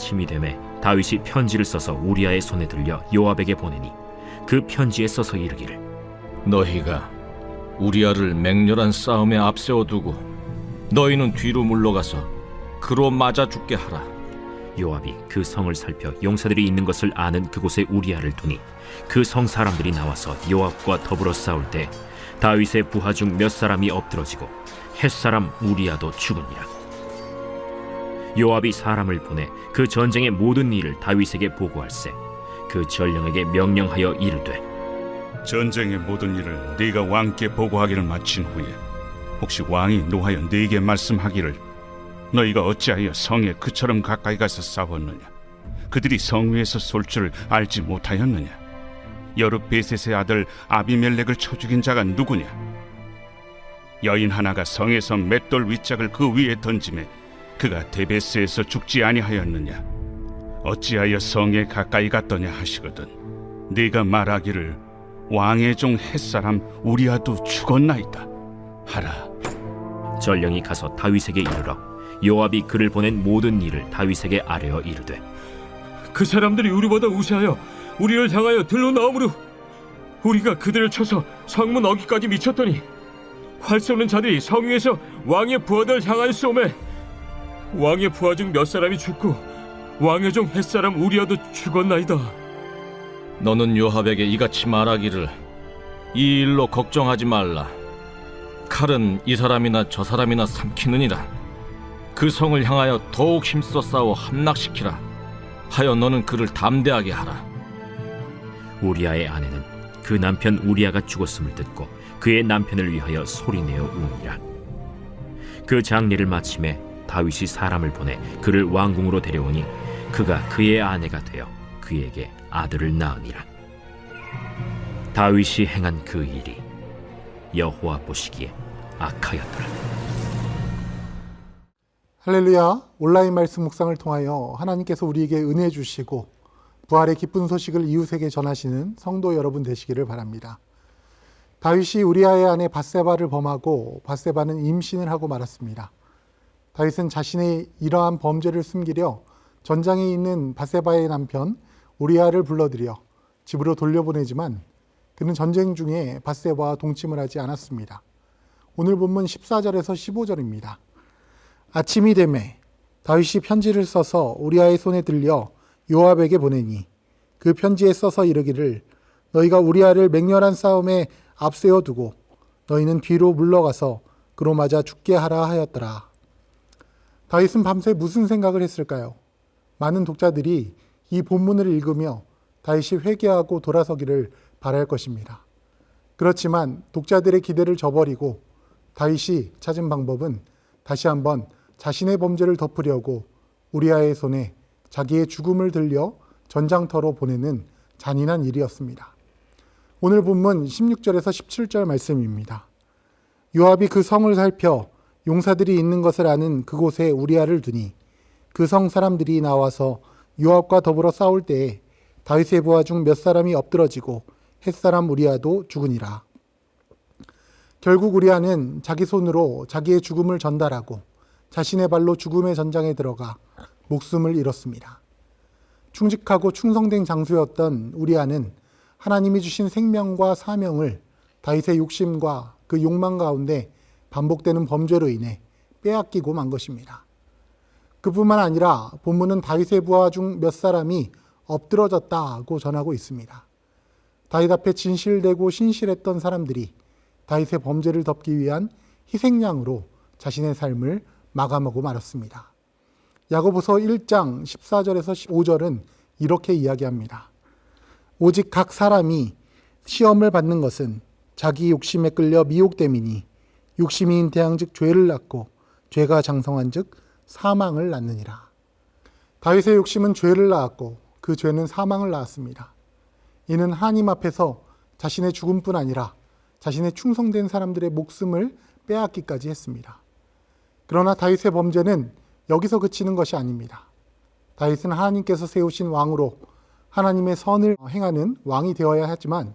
아침이 되매 다윗이 편지를 써서 우리아의 손에 들려 요압에게 보내니 그 편지에 써서 이르기를 너희가 우리아를 맹렬한 싸움에 앞세워두고 너희는 뒤로 물러가서 그로 맞아 죽게 하라. 요압이 그 성을 살펴 용사들이 있는 것을 아는 그곳에 우리아를 두니 그 성 사람들이 나와서 요압과 더불어 싸울 때 다윗의 부하 중 몇 사람이 엎드러지고 햇사람 우리아도 죽으니라. 요압이 사람을 보내 그 전쟁의 모든 일을 다윗에게 보고할세 그 전령에게 명령하여 이르되 전쟁의 모든 일을 네가 왕께 보고하기를 마친 후에 혹시 왕이 노하여 네게 말씀하기를 너희가 어찌하여 성에 그처럼 가까이 가서 싸웠느냐? 그들이 성 위에서 쏠 줄 알지 못하였느냐? 여룻베셋의 아들 아비멜렉을 쳐 죽인 자가 누구냐? 여인 하나가 성에서 맷돌 윗짝을 그 위에 던지매 그가 데베스에서 죽지 아니하였느냐? 어찌하여 성에 가까이 갔더냐 하시거든 네가 말하기를 왕의 종 햇사람 우리아도 죽었나이다 하라. 전령이 가서 다윗에게 이르러 요압이 그를 보낸 모든 일을 다윗에게 아뢰어 이르되 그 사람들이 우리보다 우세하여 우리를 향하여 들로 나오므로 우리가 그들을 쳐서 성문 어귀까지 미쳤더니 활 쏘는 자들이 성 위에서 왕의 부하들 향하여 쏘매 왕의 부하 중 몇 사람이 죽고 왕의 종 햇사람 우리아도 죽었나이다. 너는 요압에게 이같이 말하기를 이 일로 걱정하지 말라. 칼은 이 사람이나 저 사람이나 삼키느니라. 그 성을 향하여 더욱 힘써 싸워 함락시키라 하여 너는 그를 담대하게 하라. 우리아의 아내는 그 남편 우리아가 죽었음을 듣고 그의 남편을 위하여 소리내어 우니라. 그 장례를 마침에 다윗이 사람을 보내 그를 왕궁으로 데려오니 그가 그의 아내가 되어 그에게 아들을 낳으니라. 다윗이 행한 그 일이 여호와 보시기에 악하였더라. 할렐루야. 온라인 말씀 묵상을 통하여 하나님께서 우리에게 은혜 주시고 부활의 기쁜 소식을 이웃에게 전하시는 성도 여러분 되시기를 바랍니다. 다윗이 우리아의 아내 밧세바를 범하고 밧세바는 임신을 하고 말았습니다. 다윗은 자신의 이러한 범죄를 숨기려 전장에 있는 밧세바의 남편 우리아를 불러들여 집으로 돌려보내지만 그는 전쟁 중에 밧세바와 동침을 하지 않았습니다. 오늘 본문 14절에서 15절입니다. 아침이 되매 다윗이 편지를 써서 우리아의 손에 들려 요압에게 보내니 그 편지에 써서 이르기를 너희가 우리아를 맹렬한 싸움에 앞세워 두고 너희는 뒤로 물러가서 그로 맞아 죽게 하라 하였더라. 다윗은 밤새 무슨 생각을 했을까요? 많은 독자들이 이 본문을 읽으며 다윗이 회개하고 돌아서기를 바랄 것입니다. 그렇지만 독자들의 기대를 저버리고 다윗이 찾은 방법은 다시 한번 자신의 범죄를 덮으려고 우리아의 손에 자기의 죽음을 들려 전장터로 보내는 잔인한 일이었습니다. 오늘 본문 16절에서 17절 말씀입니다. 요압이 그 성을 살펴 용사들이 있는 것을 아는 그곳에 우리아를 두니 그 성 사람들이 나와서 요압과 더불어 싸울 때에 다윗의 부하 중 몇 사람이 엎드러지고 햇사람 우리아도 죽으니라. 결국 우리아는 자기 손으로 자기의 죽음을 전달하고 자신의 발로 죽음의 전장에 들어가 목숨을 잃었습니다. 충직하고 충성된 장수였던 우리아는 하나님이 주신 생명과 사명을 다윗의 욕심과 그 욕망 가운데 반복되는 범죄로 인해 빼앗기고 만 것입니다. 그뿐만 아니라 본문은 다윗의 부하 중 몇 사람이 엎드러졌다고 전하고 있습니다. 다윗 앞에 진실되고 신실했던 사람들이 다윗의 범죄를 덮기 위한 희생양으로 자신의 삶을 마감하고 말았습니다. 야고보서 1장 14절에서 15절은 이렇게 이야기합니다. 오직 각 사람이 시험을 받는 것은 자기 욕심에 끌려 미혹됨이니 욕심이 잉태한즉 죄를 낳고 죄가 장성한즉 사망을 낳느니라. 다윗의 욕심은 죄를 낳았고 그 죄는 사망을 낳았습니다. 이는 하나님 앞에서 자신의 죽음뿐 아니라 자신의 충성된 사람들의 목숨을 빼앗기까지 했습니다. 그러나 다윗의 범죄는 여기서 그치는 것이 아닙니다. 다윗은 하나님께서 세우신 왕으로 하나님의 선을 행하는 왕이 되어야 하지만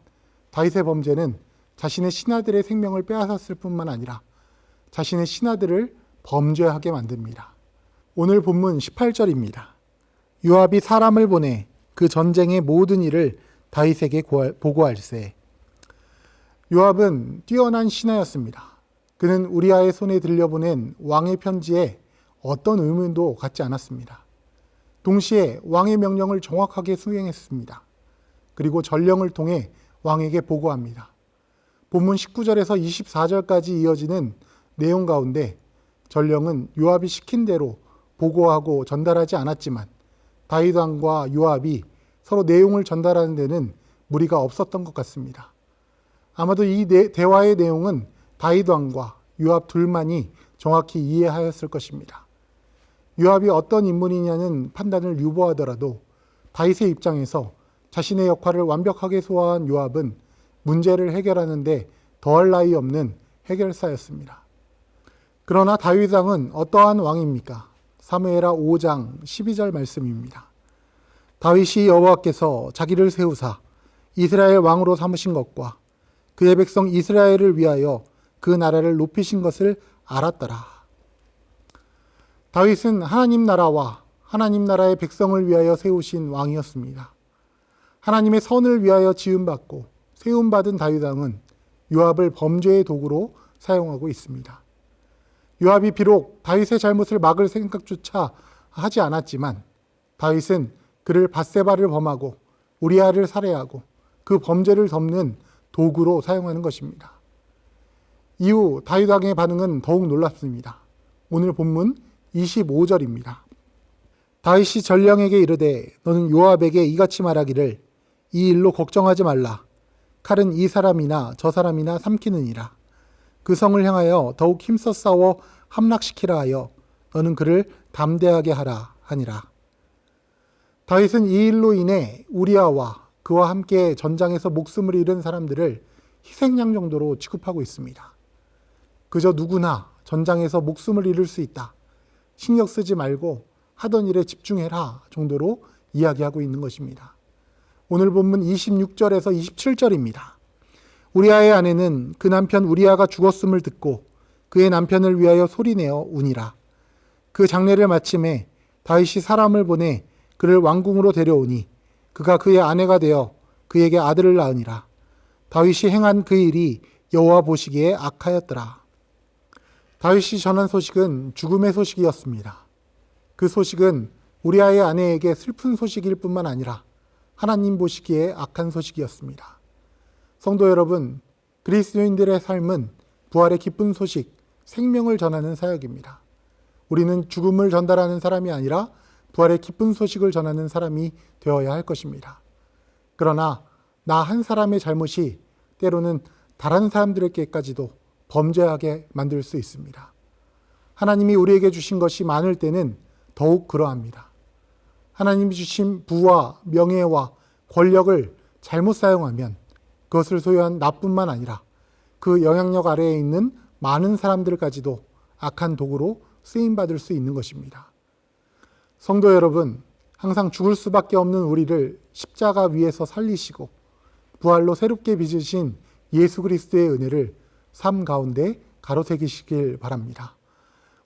다윗의 범죄는 자신의 신하들의 생명을 빼앗았을 뿐만 아니라 자신의 신하들을 범죄하게 만듭니다. 오늘 본문 18절입니다. 요압이 사람을 보내 그 전쟁의 모든 일을 다윗에게 보고할세. 요압은 뛰어난 신하였습니다. 그는 우리아의 손에 들려보낸 왕의 편지에 어떤 의문도 갖지 않았습니다. 동시에 왕의 명령을 정확하게 수행했습니다. 그리고 전령을 통해 왕에게 보고합니다. 본문 19절에서 24절까지 이어지는 내용 가운데 전령은 요압이 시킨 대로 보고하고 전달하지 않았지만 다윗 왕과 요압이 서로 내용을 전달하는 데는 무리가 없었던 것 같습니다. 아마도 이 대화의 내용은 다윗 왕과 요압 둘만이 정확히 이해하였을 것입니다. 요압이 어떤 인물이냐는 판단을 유보하더라도 다윗의 입장에서 자신의 역할을 완벽하게 소화한 요압은 문제를 해결하는 데 더할 나위 없는 해결사였습니다. 그러나 다윗 왕은 어떠한 왕입니까? 사무엘하 5장 12절 말씀입니다. 다윗이 여호와께서 자기를 세우사 이스라엘 왕으로 삼으신 것과 그의 백성 이스라엘을 위하여 그 나라를 높이신 것을 알았더라. 다윗은 하나님 나라와 하나님 나라의 백성을 위하여 세우신 왕이었습니다. 하나님의 선을 위하여 지음받고 세움받은 다윗 왕은 요압을 범죄의 도구로 사용하고 있습니다. 요압이 비록 다윗의 잘못을 막을 생각조차 하지 않았지만 다윗은 그를 밧세바를 범하고 우리아를 살해하고 그 범죄를 덮는 도구로 사용하는 것입니다. 이후 다윗 왕의 반응은 더욱 놀랍습니다. 오늘 본문 25절입니다. 다윗이 전령에게 이르되 너는 요압에게 이같이 말하기를 이 일로 걱정하지 말라. 칼은 이 사람이나 저 사람이나 삼키느니라. 그 성을 향하여 더욱 힘써 싸워 함락시키라 하여 너는 그를 담대하게 하라 하니라. 다윗은 이 일로 인해 우리아와 그와 함께 전장에서 목숨을 잃은 사람들을 희생양 정도로 취급하고 있습니다. 그저 누구나 전장에서 목숨을 잃을 수 있다. 신경 쓰지 말고 하던 일에 집중해라 정도로 이야기하고 있는 것입니다. 오늘 본문 26절에서 27절입니다. 우리아의 아내는 그 남편 우리아가 죽었음을 듣고 그의 남편을 위하여 소리내어 우니라. 그 장례를 마침에 다윗이 사람을 보내 그를 왕궁으로 데려오니 그가 그의 아내가 되어 그에게 아들을 낳으니라. 다윗이 행한 그 일이 여호와 보시기에 악하였더라. 다윗이 전한 소식은 죽음의 소식이었습니다. 그 소식은 우리아의 아내에게 슬픈 소식일 뿐만 아니라 하나님 보시기에 악한 소식이었습니다. 성도 여러분, 그리스도인들의 삶은 부활의 기쁜 소식, 생명을 전하는 사역입니다. 우리는 죽음을 전달하는 사람이 아니라 부활의 기쁜 소식을 전하는 사람이 되어야 할 것입니다. 그러나 나 한 사람의 잘못이 때로는 다른 사람들에게까지도 범죄하게 만들 수 있습니다. 하나님이 우리에게 주신 것이 많을 때는 더욱 그러합니다. 하나님이 주신 부와 명예와 권력을 잘못 사용하면 그것을 소유한 나뿐만 아니라 그 영향력 아래에 있는 많은 사람들까지도 악한 도구로 쓰임받을 수 있는 것입니다. 성도 여러분, 항상 죽을 수밖에 없는 우리를 십자가 위에서 살리시고 부활로 새롭게 빚으신 예수 그리스도의 은혜를 삶 가운데 가로새기시길 바랍니다.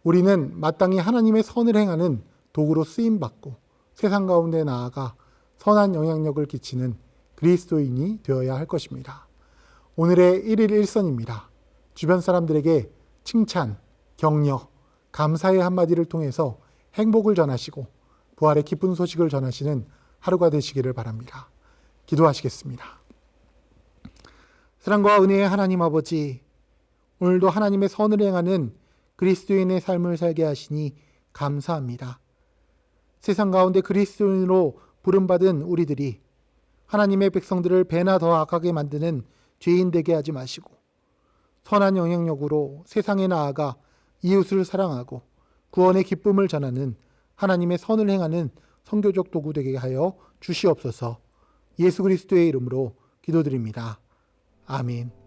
우리는 마땅히 하나님의 선을 행하는 도구로 쓰임받고 세상 가운데 나아가 선한 영향력을 끼치는 그리스도인이 되어야 할 것입니다. 오늘의 1일 1선입니다. 주변 사람들에게 칭찬, 격려, 감사의 한마디를 통해서 행복을 전하시고 부활의 기쁜 소식을 전하시는 하루가 되시기를 바랍니다. 기도하시겠습니다. 사랑과 은혜의 하나님 아버지, 오늘도 하나님의 선을 행하는 그리스도인의 삶을 살게 하시니 감사합니다. 세상 가운데 그리스도인으로 부름받은 우리들이 하나님의 백성들을 배나 더 악하게 만드는 죄인 되게 하지 마시고 선한 영향력으로 세상에 나아가 이웃을 사랑하고 구원의 기쁨을 전하는 하나님의 선을 행하는 선교적 도구 되게 하여 주시옵소서. 예수 그리스도의 이름으로 기도드립니다. 아멘.